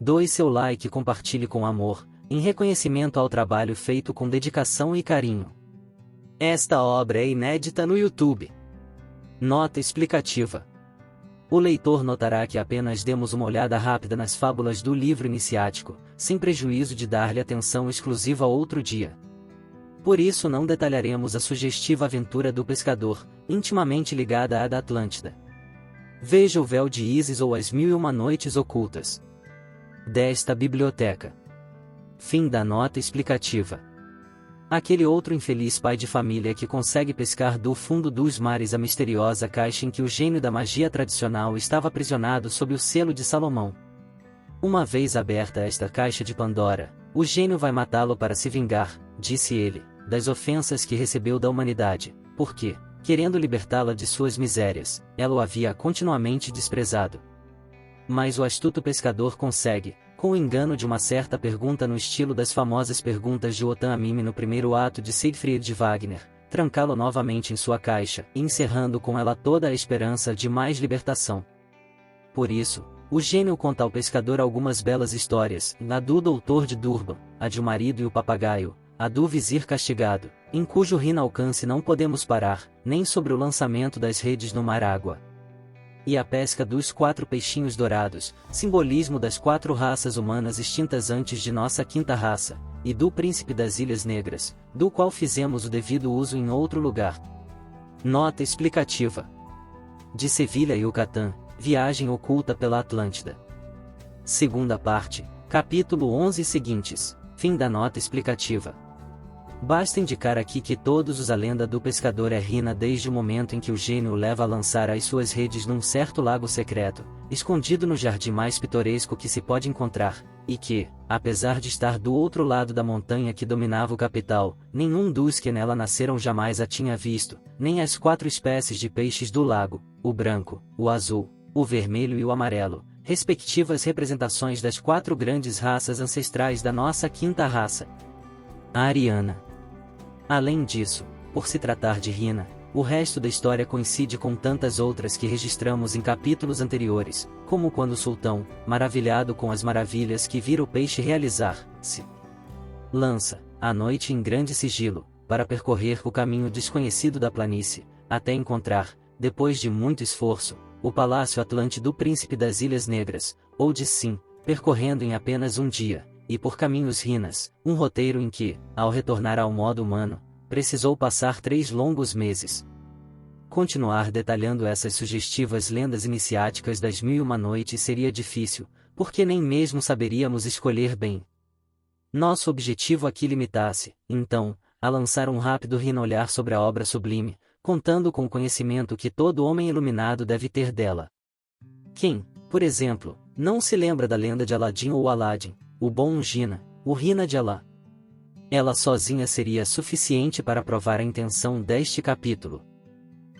doe seu like e compartilhe com amor, em reconhecimento ao trabalho feito com dedicação e carinho. Esta obra é inédita no YouTube. Nota explicativa. O leitor notará que apenas demos uma olhada rápida nas fábulas do livro iniciático, sem prejuízo de dar-lhe atenção exclusiva outro dia. Por isso não detalharemos a sugestiva aventura do pescador, intimamente ligada à da Atlântida. Veja o Véu de Ísis ou As Mil e Uma Noites Ocultas desta biblioteca. Fim da nota explicativa. Aquele outro infeliz pai de família que consegue pescar do fundo dos mares a misteriosa caixa em que o gênio da magia tradicional estava aprisionado sob o selo de Salomão. Uma vez aberta esta caixa de Pandora, o gênio vai matá-lo para se vingar, disse ele, das ofensas que recebeu da humanidade, porque, querendo libertá-la de suas misérias, ela o havia continuamente desprezado. Mas o astuto pescador consegue, com o engano de uma certa pergunta no estilo das famosas perguntas de Otan a Mime no primeiro ato de Siegfried de Wagner, trancá-lo novamente em sua caixa, encerrando com ela toda a esperança de mais libertação. Por isso, o gênio conta ao pescador algumas belas histórias, a do doutor de Durban, a de O Marido e o Papagaio, a do Vizir Castigado, em cujo inalcance não podemos parar, nem sobre o lançamento das redes no mar água. E a pesca dos 4 peixinhos dourados, simbolismo das 4 raças humanas extintas antes de nossa 5ª raça, e do Príncipe das Ilhas Negras, do qual fizemos o devido uso em outro lugar. Nota explicativa. De Sevilha e Yucatán, viagem oculta pela Atlântida. Segunda parte, capítulo 11 seguintes, fim da nota explicativa. Basta indicar aqui que todos os A Lenda do Pescador é Rina desde o momento em que o gênio o leva a lançar as suas redes num certo lago secreto, escondido no jardim mais pitoresco que se pode encontrar, e que, apesar de estar do outro lado da montanha que dominava o capital, nenhum dos que nela nasceram jamais a tinha visto, nem as 4 espécies de peixes do lago, o branco, o azul, o vermelho e o amarelo, respectivas representações das 4 grandes raças ancestrais da nossa 5ª raça, a ariana. Além disso, por se tratar de Rina, o resto da história coincide com tantas outras que registramos em capítulos anteriores, como quando o sultão, maravilhado com as maravilhas que vira o peixe realizar, se lança, à noite em grande sigilo, para percorrer o caminho desconhecido da planície, até encontrar, depois de muito esforço, o palácio Atlante do Príncipe das Ilhas Negras, ou de Sim, percorrendo em apenas um dia, e por caminhos rinas, um roteiro em que, ao retornar ao modo humano, precisou passar 3 longos meses. Continuar detalhando essas sugestivas lendas iniciáticas das Mil e Uma Noites seria difícil, porque nem mesmo saberíamos escolher bem. Nosso objetivo aqui limitasse, então, a lançar um rápido olhar sobre a obra sublime, contando com o conhecimento que todo homem iluminado deve ter dela. Quem, por exemplo, não se lembra da lenda de Aladim ou Aladdin, o bom Ungina, o Rina de Alá? Ela sozinha seria suficiente para provar a intenção deste capítulo.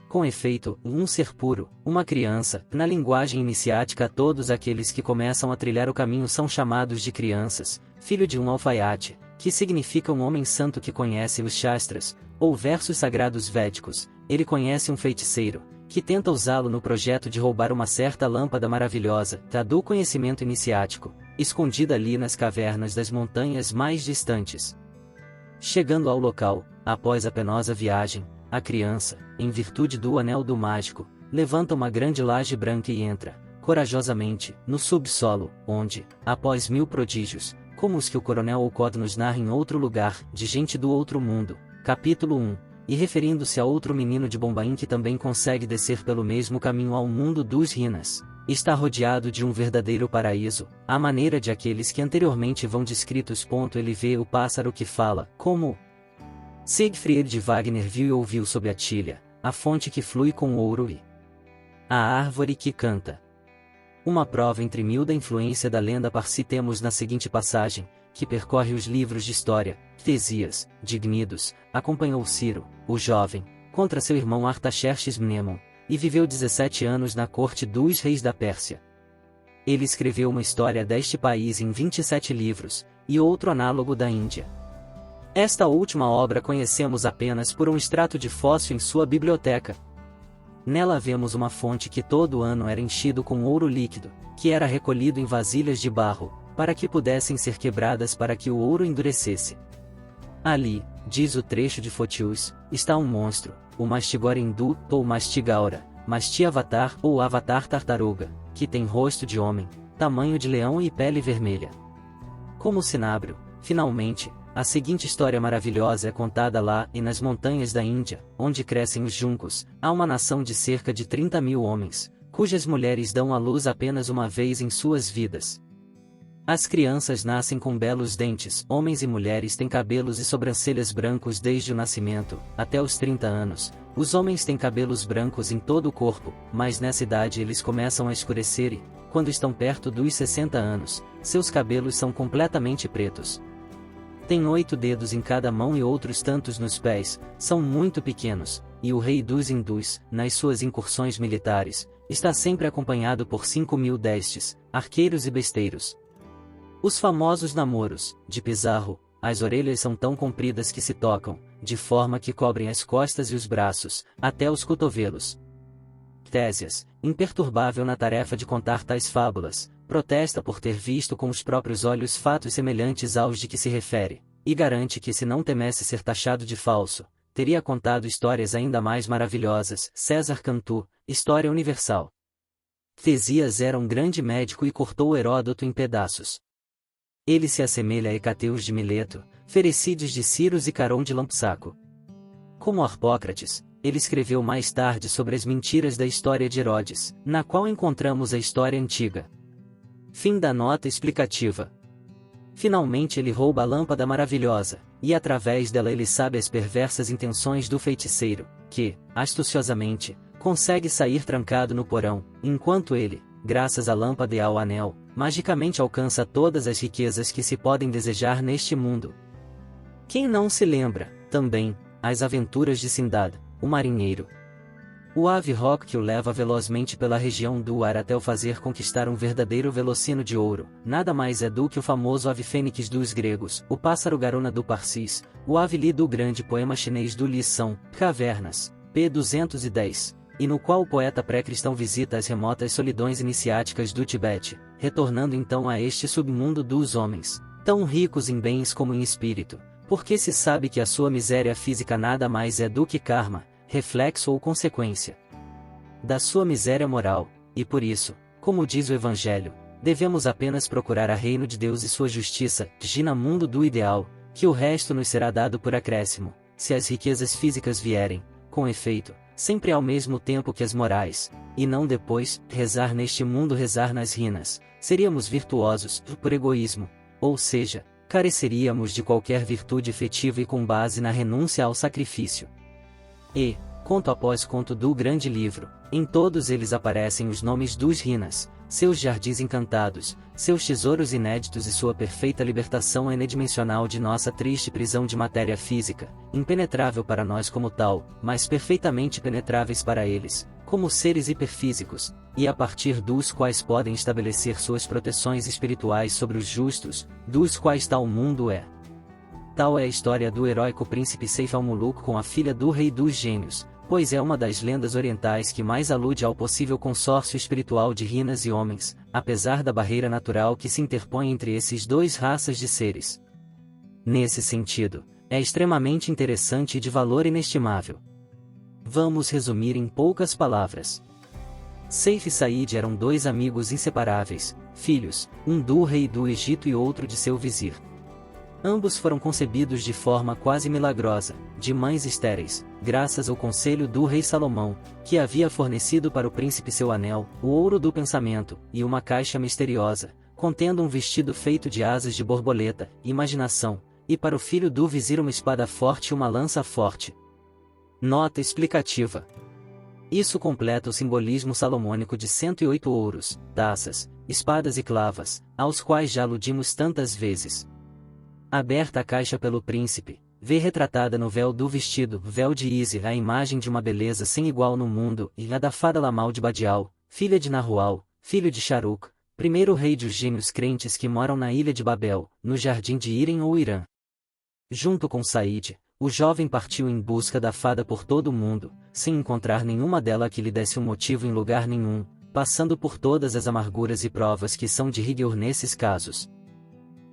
Com efeito, um ser puro, uma criança, na linguagem iniciática todos aqueles que começam a trilhar o caminho são chamados de crianças, filho de um alfaiate, que significa um homem santo que conhece os Shastras, ou versos sagrados védicos, ele conhece um feiticeiro, que tenta usá-lo no projeto de roubar uma certa lâmpada maravilhosa, do conhecimento iniciático, escondida ali nas cavernas das montanhas mais distantes. Chegando ao local, após a penosa viagem, a criança, em virtude do anel do mágico, levanta uma grande laje branca e entra, corajosamente, no subsolo, onde, após 1000 prodígios, como os que o coronel Olcott nos narra em outro lugar, de gente do outro mundo, capítulo 1, e referindo-se a outro menino de Bombaim que também consegue descer pelo mesmo caminho ao mundo dos Rinas, está rodeado de um verdadeiro paraíso, à maneira de aqueles que anteriormente vão descritos. Ele vê o pássaro que fala, como Siegfried de Wagner viu e ouviu sob a tilha, a fonte que flui com ouro e a árvore que canta. Uma prova entre 1000 da influência da lenda parsi temos na seguinte passagem, que percorre os livros de história. Tesias, de Gnidos, acompanhou Ciro, o jovem, contra seu irmão Artaxerxes Mnemon, e viveu 17 anos na corte dos reis da Pérsia. Ele escreveu uma história deste país em 27 livros, e outro análogo da Índia. Esta última obra conhecemos apenas por um extrato de fóssil em sua biblioteca. Nela vemos uma fonte que todo ano era enchido com ouro líquido, que era recolhido em vasilhas de barro, para que pudessem ser quebradas para que o ouro endurecesse. Ali, diz o trecho de Photius, está um monstro, o Mastigora hindu, ou Mastigaura, Mastiavatar ou Avatar tartaruga, que tem rosto de homem, tamanho de leão e pele vermelha. Como cinábrio, finalmente, a seguinte história maravilhosa é contada lá e nas montanhas da Índia, onde crescem os juncos, há uma nação de cerca de 30.000 homens, cujas mulheres dão à luz apenas uma vez em suas vidas. As crianças nascem com belos dentes, homens e mulheres têm cabelos e sobrancelhas brancos desde o nascimento, até os 30 anos. Os homens têm cabelos brancos em todo o corpo, mas nessa idade eles começam a escurecer e, quando estão perto dos 60 anos, seus cabelos são completamente pretos. Têm 8 dedos em cada mão e outros tantos nos pés, são muito pequenos, e o rei dos hindus, nas suas incursões militares, está sempre acompanhado por 5.000 destes, arqueiros e besteiros. Os famosos namoros, de Pizarro, as orelhas são tão compridas que se tocam, de forma que cobrem as costas e os braços, até os cotovelos. Tésias, imperturbável na tarefa de contar tais fábulas, protesta por ter visto com os próprios olhos fatos semelhantes aos de que se refere, e garante que se não temesse ser taxado de falso, teria contado histórias ainda mais maravilhosas. César Cantu, História Universal. Tésias era um grande médico e cortou Heródoto em pedaços. Ele se assemelha a Hecateus de Mileto, Fericídes de Ciros e Caron de Lampsaco. Como Harpócrates, ele escreveu mais tarde sobre as mentiras da história de Herodes, na qual encontramos a história antiga. Fim da nota explicativa. Finalmente ele rouba a lâmpada maravilhosa, e através dela ele sabe as perversas intenções do feiticeiro, que, astuciosamente, consegue sair trancado no porão, enquanto ele, graças à lâmpada e ao anel, magicamente alcança todas as riquezas que se podem desejar neste mundo. Quem não se lembra, também, as aventuras de Sindad, o marinheiro. O ave roque que o leva velozmente pela região do ar até o fazer conquistar um verdadeiro velocino de ouro, nada mais é do que o famoso ave fênix dos gregos, o pássaro garona do Parsis, o ave li do grande poema chinês do Li São, Cavernas, p. 210, e no qual o poeta pré-cristão visita as remotas solidões iniciáticas do Tibete, retornando então a este submundo dos homens, tão ricos em bens como em espírito, porque se sabe que a sua miséria física nada mais é do que karma, reflexo ou consequência da sua miséria moral, e por isso, como diz o Evangelho, devemos apenas procurar a reino de Deus e sua justiça, Gina mundo do ideal, que o resto nos será dado por acréscimo, se as riquezas físicas vierem, com efeito, sempre ao mesmo tempo que as morais, e não depois, rezar neste mundo rezar nas rinas, seríamos virtuosos, por egoísmo, ou seja, careceríamos de qualquer virtude efetiva e com base na renúncia ao sacrifício. E, conto após conto do grande livro, em todos eles aparecem os nomes dos rinas, seus jardins encantados, seus tesouros inéditos e sua perfeita libertação enedimensional de nossa triste prisão de matéria física, impenetrável para nós como tal, mas perfeitamente penetráveis para eles, como seres hiperfísicos, e a partir dos quais podem estabelecer suas proteções espirituais sobre os justos, dos quais tal mundo é. Tal é a história do heróico príncipe Seif al-Muluk com a filha do rei dos gêmeos, pois é uma das lendas orientais que mais alude ao possível consórcio espiritual de rinas e homens, apesar da barreira natural que se interpõe entre esses dois raças de seres. Nesse sentido, é extremamente interessante e de valor inestimável. Vamos resumir em poucas palavras. Seif e Said eram dois amigos inseparáveis, filhos, um do rei do Egito e outro de seu vizir. Ambos foram concebidos de forma quase milagrosa, de mães estéreis, graças ao conselho do rei Salomão, que havia fornecido para o príncipe seu anel, o ouro do pensamento, e uma caixa misteriosa, contendo um vestido feito de asas de borboleta, imaginação, e para o filho do vizir uma espada forte e uma lança forte. Nota explicativa. Isso completa o simbolismo salomônico de 108 ouros, taças, espadas e clavas, aos quais já aludimos tantas vezes. Aberta a caixa pelo príncipe, vê retratada no véu do vestido, véu de Isis, a imagem de uma beleza sem igual no mundo, e a da fada Lamal de Badial, filha de Nahual, filho de Sharuk, primeiro rei dos gêmeos crentes que moram na ilha de Babel, no jardim de Irem ou Irã. Junto com Said, o jovem partiu em busca da fada por todo o mundo, sem encontrar nenhuma dela que lhe desse um motivo em lugar nenhum, passando por todas as amarguras e provas que são de rigor nesses casos.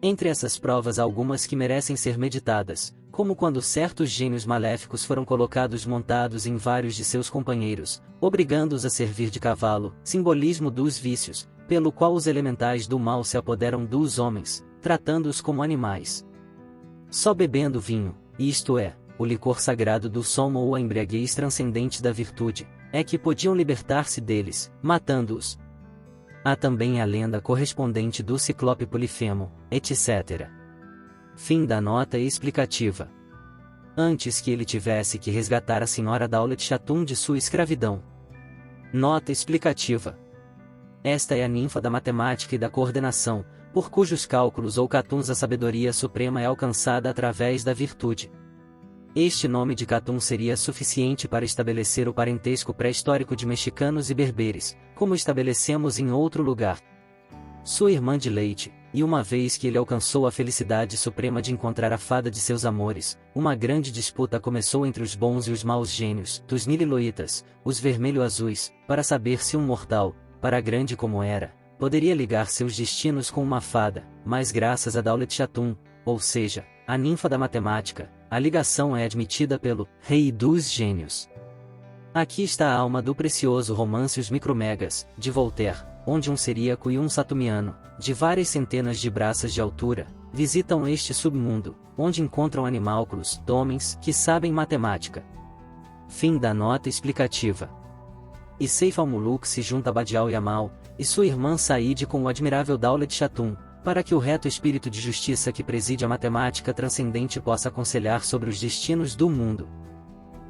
Entre essas provas há algumas que merecem ser meditadas, como quando certos gênios maléficos foram colocados montados em vários de seus companheiros, obrigando-os a servir de cavalo, simbolismo dos vícios, pelo qual os elementais do mal se apoderam dos homens, tratando-os como animais. Só bebendo vinho, isto é, o licor sagrado do somo ou a embriaguez transcendente da virtude, é que podiam libertar-se deles, matando-os. Há também a lenda correspondente do Ciclope Polifemo, etc. Fim da nota explicativa. Antes que ele tivesse que resgatar a senhora Daulet Chatum de sua escravidão. Nota explicativa. Esta é a ninfa da matemática e da coordenação, por cujos cálculos ou catuns a sabedoria suprema é alcançada através da virtude. Este nome de Catum seria suficiente para estabelecer o parentesco pré-histórico de mexicanos e berberes, como estabelecemos em outro lugar. Sua irmã de leite, e uma vez que ele alcançou a felicidade suprema de encontrar a fada de seus amores, uma grande disputa começou entre os bons e os maus gênios, dos nililoítas, os vermelho-azuis, para saber se um mortal, para grande como era, poderia ligar seus destinos com uma fada, mas graças a Daulet Chatum, ou seja, a ninfa da matemática, a ligação é admitida pelo Rei dos Gênios. Aqui está a alma do precioso romance Os Micromegas, de Voltaire, onde um seríaco e um satumiano, de várias centenas de braças de altura, visitam este submundo, onde encontram animálculos, homens, que sabem matemática. Fim da nota explicativa. E Seif al-Muluk se junta a Badial Yamal, e sua irmã Said com o admirável Daulet Chatum, para que o reto espírito de justiça que preside a matemática transcendente possa aconselhar sobre os destinos do mundo.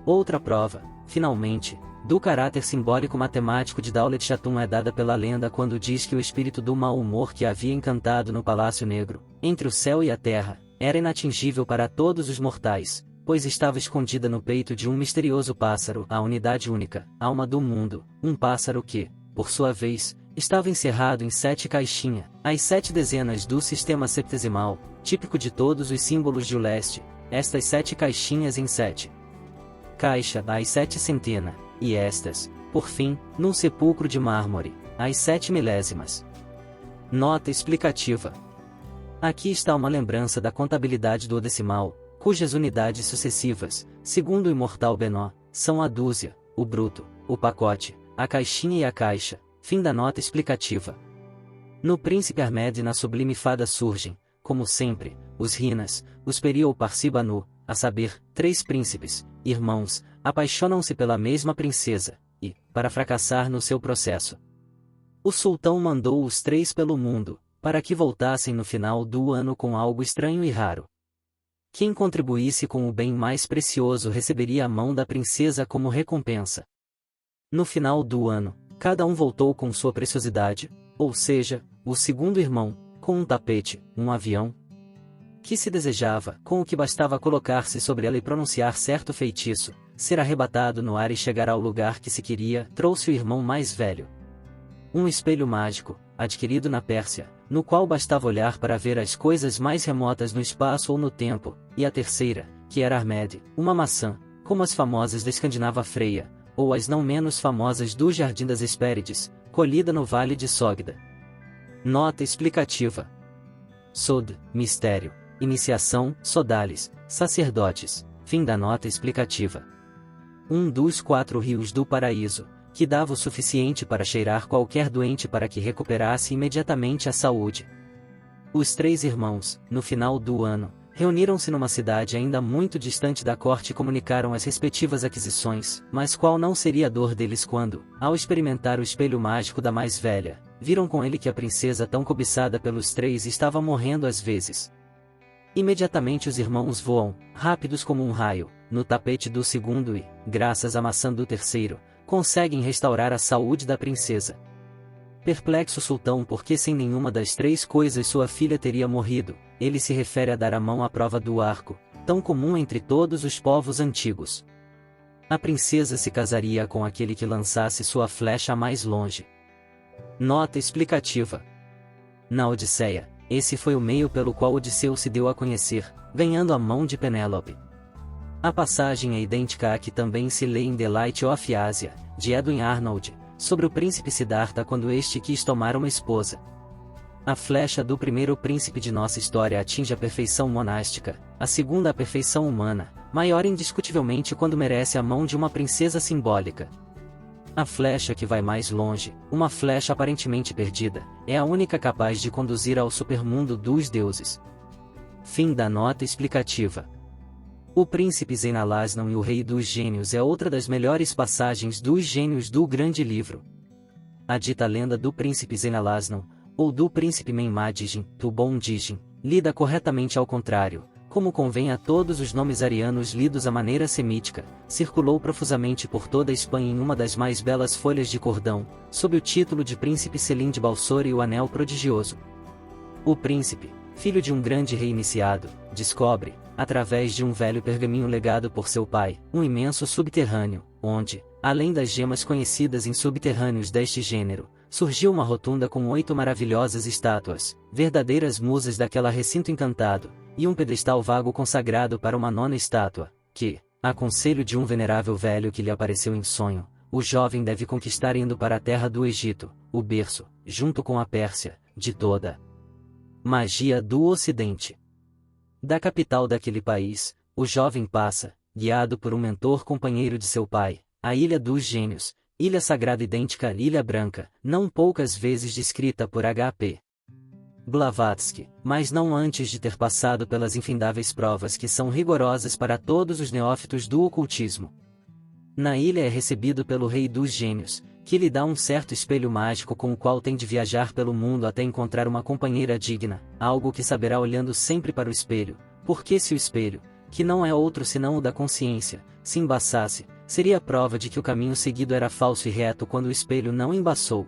Outra prova, finalmente, do caráter simbólico matemático de Daulet Chatum é dada pela lenda quando diz que o espírito do mau humor que a havia encantado no Palácio Negro, entre o céu e a terra, era inatingível para todos os mortais, pois estava escondida no peito de um misterioso pássaro, a unidade única, alma do mundo, um pássaro que, por sua vez, estava encerrado em 7 caixinhas, as 7 dezenas do sistema septesimal, típico de todos os símbolos de Uleste, estas 7 caixinhas em 7 caixa, as 7 centena, e estas, por fim, num sepulcro de mármore, as 7 milésimas. Nota explicativa. Aqui está uma lembrança da contabilidade do decimal, cujas unidades sucessivas, segundo o imortal Benó, são a dúzia, o bruto, o pacote, a caixinha e a caixa. Fim da nota explicativa. No Príncipe Ahmed e na Sublime Fada surgem, como sempre, os Rinas, os Peri ou Parsi Banu, a saber, 3 príncipes, irmãos, apaixonam-se pela mesma princesa, e, para fracassar no seu processo, o sultão mandou os 3 pelo mundo, para que voltassem no final do ano com algo estranho e raro. Quem contribuísse com o bem mais precioso receberia a mão da princesa como recompensa. No final do ano, cada um voltou com sua preciosidade, ou seja, o segundo irmão, com um tapete, um avião, que se desejava, com o que bastava colocar-se sobre ela e pronunciar certo feitiço, ser arrebatado no ar e chegar ao lugar que se queria, trouxe o irmão mais velho. Um espelho mágico, adquirido na Pérsia, no qual bastava olhar para ver as coisas mais remotas no espaço ou no tempo, e a terceira, que era Ahmed, uma maçã, como as famosas da Escandinava Freia, ou as não menos famosas do Jardim das Hespérides, colhida no Vale de Sogda. Nota explicativa. Sod, mistério. Iniciação, Sodales, sacerdotes. Fim da nota explicativa. Um dos 4 rios do paraíso, que dava o suficiente para cheirar qualquer doente para que recuperasse imediatamente a saúde. Os 3 irmãos, no final do ano, reuniram-se numa cidade ainda muito distante da corte e comunicaram as respectivas aquisições, mas qual não seria a dor deles quando, ao experimentar o espelho mágico da mais velha, viram com ele que a princesa tão cobiçada pelos 3 estava morrendo às vezes. Imediatamente os irmãos voam, rápidos como um raio, no tapete do segundo e, graças à maçã do terceiro, conseguem restaurar a saúde da princesa. Perplexo o sultão porque sem nenhuma das 3 coisas sua filha teria morrido, ele se refere a dar a mão à prova do arco, tão comum entre todos os povos antigos. A princesa se casaria com aquele que lançasse sua flecha mais longe. Nota explicativa. Na Odisseia, esse foi o meio pelo qual Odisseu se deu a conhecer, ganhando a mão de Penélope. A passagem é idêntica à que também se lê em The Light of Asia, de Edwin Arnold, sobre o príncipe Siddhartha quando este quis tomar uma esposa. A flecha do primeiro príncipe de nossa história atinge a perfeição monástica, a segunda a perfeição humana, maior indiscutivelmente quando merece a mão de uma princesa simbólica. A flecha que vai mais longe, uma flecha aparentemente perdida, é a única capaz de conduzir ao supermundo dos deuses. Fim da nota explicativa. O Príncipe Zeyn Alasnam e o Rei dos Gênios é outra das melhores passagens dos gênios do grande livro. A dita lenda do Príncipe Zeyn Alasnam, ou do Príncipe Menmadijin, do Bom Dijin, lida corretamente ao contrário, como convém a todos os nomes arianos lidos à maneira semítica, circulou profusamente por toda a Espanha em uma das mais belas folhas de cordão, sob o título de Príncipe Selim de Balsora e o Anel Prodigioso. O príncipe, filho de um grande rei iniciado, descobre, através de um velho pergaminho legado por seu pai, um imenso subterrâneo, onde, além das gemas conhecidas em subterrâneos deste gênero, surgiu uma rotunda com 8 maravilhosas estátuas, verdadeiras musas daquela recinto encantado, e um pedestal vago consagrado para uma 9ª estátua, que, a conselho de um venerável velho que lhe apareceu em sonho, o jovem deve conquistar indo para a terra do Egito, o berço, junto com a Pérsia, de toda magia do Ocidente. Da capital daquele país, o jovem passa, guiado por um mentor companheiro de seu pai, a Ilha dos Gênios, ilha sagrada idêntica à Ilha Branca, não poucas vezes descrita por H.P. Blavatsky, mas não antes de ter passado pelas infindáveis provas que são rigorosas para todos os neófitos do ocultismo. Na ilha é recebido pelo Rei dos Gênios, que lhe dá um certo espelho mágico com o qual tem de viajar pelo mundo até encontrar uma companheira digna, algo que saberá olhando sempre para o espelho, porque se o espelho, que não é outro senão o da consciência, se embaçasse, seria a prova de que o caminho seguido era falso e reto quando o espelho não embaçou.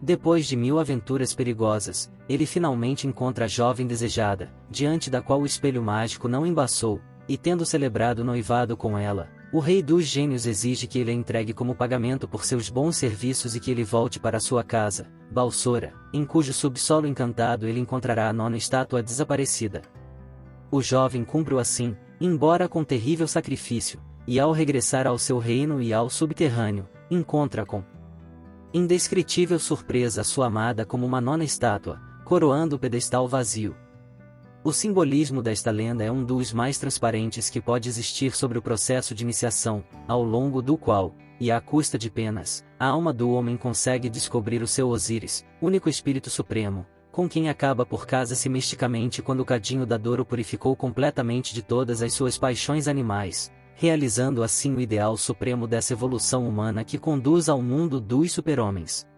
Depois de 1000 aventuras perigosas, ele finalmente encontra a jovem desejada, diante da qual o espelho mágico não embaçou, e tendo celebrado o noivado com ela, o Rei dos Gênios exige que ele a entregue como pagamento por seus bons serviços e que ele volte para sua casa, Balsora, em cujo subsolo encantado ele encontrará a 9ª estátua desaparecida. O jovem cumpre-o assim, embora com terrível sacrifício, e ao regressar ao seu reino e ao subterrâneo, encontra com indescritível surpresa sua amada como uma 9ª estátua, coroando o pedestal vazio. O simbolismo desta lenda é um dos mais transparentes que pode existir sobre o processo de iniciação, ao longo do qual, e à custa de penas, a alma do homem consegue descobrir o seu Osíris, único espírito supremo, com quem acaba por casa-se misticamente quando o cadinho da dor o purificou completamente de todas as suas paixões animais, realizando assim o ideal supremo dessa evolução humana que conduz ao mundo dos super-homens.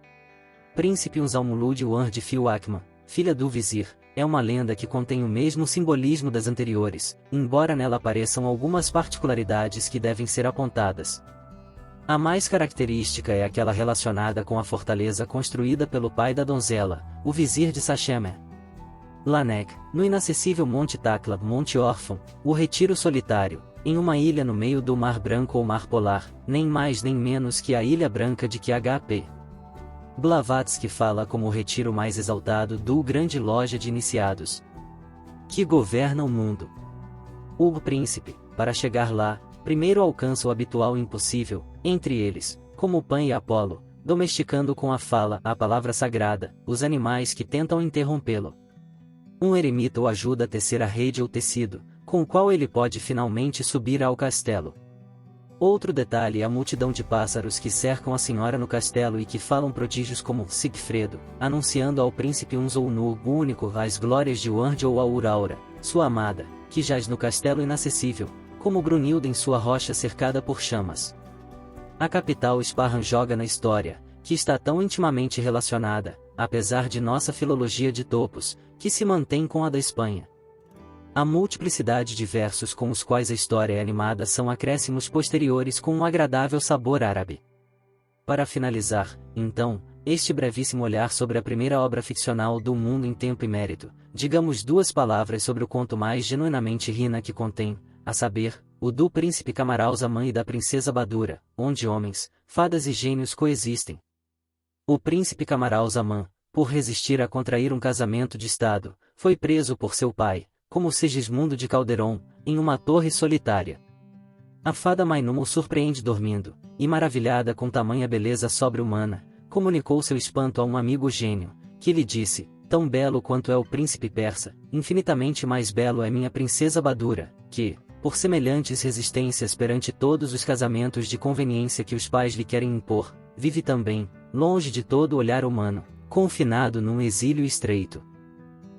Príncipe Unzalmulud Ward Fil Akman, filha do vizir, é uma lenda que contém o mesmo simbolismo das anteriores, embora nela apareçam algumas particularidades que devem ser apontadas. A mais característica é aquela relacionada com a fortaleza construída pelo pai da donzela, o vizir de Sachemé. Lanek, no inacessível Monte Takla, Monte Órfão, o retiro solitário, em uma ilha no meio do Mar Branco ou Mar Polar, nem mais nem menos que a Ilha Branca de que H.P. Blavatsky fala como o retiro mais exaltado do grande loja de iniciados que governa o mundo. O príncipe, para chegar lá, primeiro alcança o habitual impossível, entre eles, como Pan e Apolo, domesticando com a fala a palavra sagrada, os animais que tentam interrompê-lo. Um eremita o ajuda a tecer a rede ou tecido, com o qual ele pode finalmente subir ao castelo. Outro detalhe é a multidão de pássaros que cercam a senhora no castelo e que falam prodígios como Sigfredo, anunciando ao príncipe Unzolnu o único as glórias de Ward ou Auraura, sua amada, que jaz no castelo inacessível, como Brunilda em sua rocha cercada por chamas. A capital Ispahan joga na história, que está tão intimamente relacionada, apesar de nossa filologia de topos, que se mantém com a da Espanha. A multiplicidade de versos com os quais a história é animada são acréscimos posteriores com um agradável sabor árabe. Para finalizar, então, este brevíssimo olhar sobre a primeira obra ficcional do mundo em tempo e mérito, digamos 2 palavras sobre o conto mais genuinamente rina que contém, a saber, o do príncipe Camaralzaman e da princesa Badura, onde homens, fadas e gênios coexistem. O príncipe Camaralzaman, por resistir a contrair um casamento de estado, foi preso por seu pai, como Sigismundo de Calderon, em uma torre solitária. A fada Mainum o surpreende dormindo, e maravilhada com tamanha beleza sobre-humana, comunicou seu espanto a um amigo gênio, que lhe disse, tão belo quanto é o príncipe persa, infinitamente mais belo é minha princesa Badura, que, por semelhantes resistências perante todos os casamentos de conveniência que os pais lhe querem impor, vive também, longe de todo olhar humano, confinado num exílio estreito.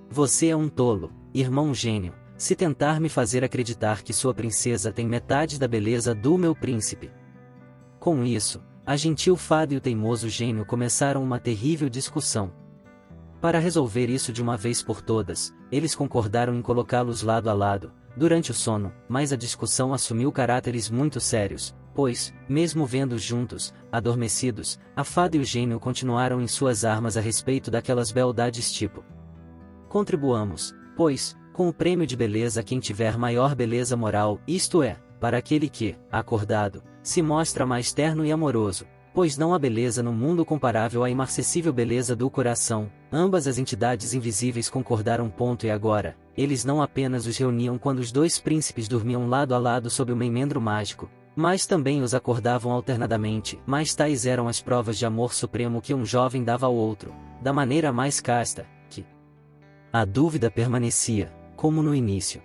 Você é um tolo, irmão gênio, se tentar me fazer acreditar que sua princesa tem metade da beleza do meu príncipe. Com isso, a gentil fada e o teimoso gênio começaram uma terrível discussão. Para resolver isso de uma vez por todas, eles concordaram em colocá-los lado a lado, durante o sono, mas a discussão assumiu caráteres muito sérios, pois, mesmo vendo-os juntos, adormecidos, a fada e o gênio continuaram em suas armas a respeito daquelas beldades tipo. Contribuamos, pois, com o prêmio de beleza a quem tiver maior beleza moral, isto é, para aquele que, acordado, se mostra mais terno e amoroso, pois não há beleza no mundo comparável à imarcessível beleza do coração. Ambas as entidades invisíveis concordaram. E agora, eles não apenas os reuniam quando os dois príncipes dormiam lado a lado sob o memendro mágico, mas também os acordavam alternadamente. Mas tais eram as provas de amor supremo que um jovem dava ao outro, da maneira mais casta, que a dúvida permanecia, como no início.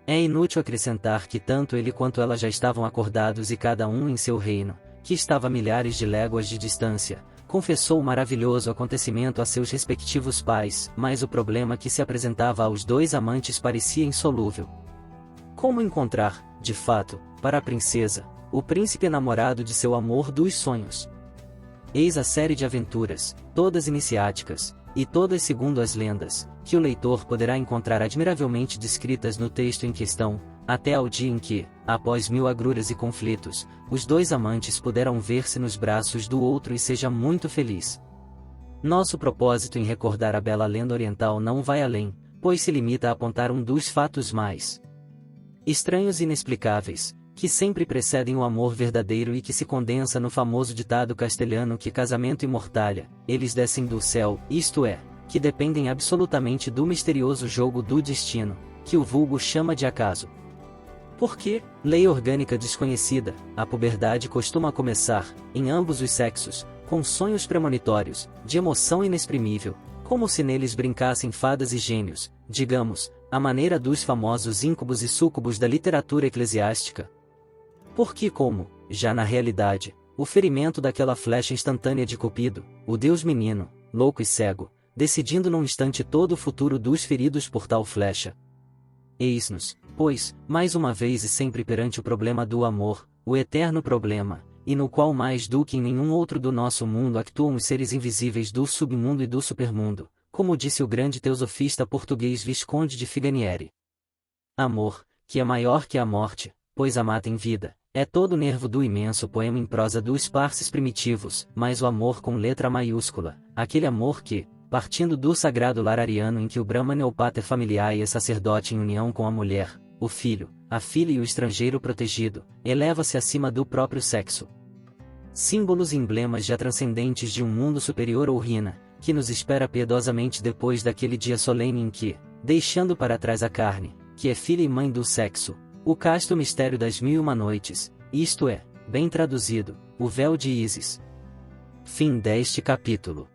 É inútil acrescentar que tanto ele quanto ela já estavam acordados e cada um em seu reino, que estava a milhares de léguas de distância, confessou o maravilhoso acontecimento a seus respectivos pais, mas o problema que se apresentava aos dois amantes parecia insolúvel. Como encontrar, de fato, para a princesa, o príncipe enamorado de seu amor dos sonhos? Eis a série de aventuras, todas iniciáticas, e todas segundo as lendas, que o leitor poderá encontrar admiravelmente descritas no texto em questão, até ao dia em que, após 1000 agruras e conflitos, os dois amantes puderam ver-se nos braços do outro e seja muito feliz. Nosso propósito em recordar a bela lenda oriental não vai além, pois se limita a apontar um dos fatos mais estranhos e inexplicáveis, que sempre precedem o amor verdadeiro e que se condensa no famoso ditado castelhano que casamento e mortalha, eles descem do céu, isto é, que dependem absolutamente do misterioso jogo do destino, que o vulgo chama de acaso. Porque, lei orgânica desconhecida, a puberdade costuma começar, em ambos os sexos, com sonhos premonitórios, de emoção inexprimível, como se neles brincassem fadas e gênios, digamos, à maneira dos famosos íncubos e súcubos da literatura eclesiástica. Porque como, já na realidade, o ferimento daquela flecha instantânea de Cupido, o deus menino, louco e cego, decidindo num instante todo o futuro dos feridos por tal flecha. Eis-nos, pois, mais uma vez e sempre perante o problema do amor, o eterno problema, e no qual mais do que em nenhum outro do nosso mundo actuam os seres invisíveis do submundo e do supermundo, como disse o grande teosofista português Visconde de Figanieri. Amor, que é maior que a morte, pois a mata em vida, é todo o nervo do imenso poema em prosa dos parses primitivos, mas o amor com letra maiúscula, aquele amor que, partindo do sagrado lar ariano em que o Brahman é o pater familiae é sacerdote em união com a mulher, o filho, a filha e o estrangeiro protegido, eleva-se acima do próprio sexo. Símbolos e emblemas já transcendentes de um mundo superior ou rina, que nos espera piedosamente depois daquele dia solene em que, deixando para trás a carne, que é filha e mãe do sexo, o casto mistério das 1001 noites, isto é, bem traduzido, o véu de Ísis. Fim deste capítulo.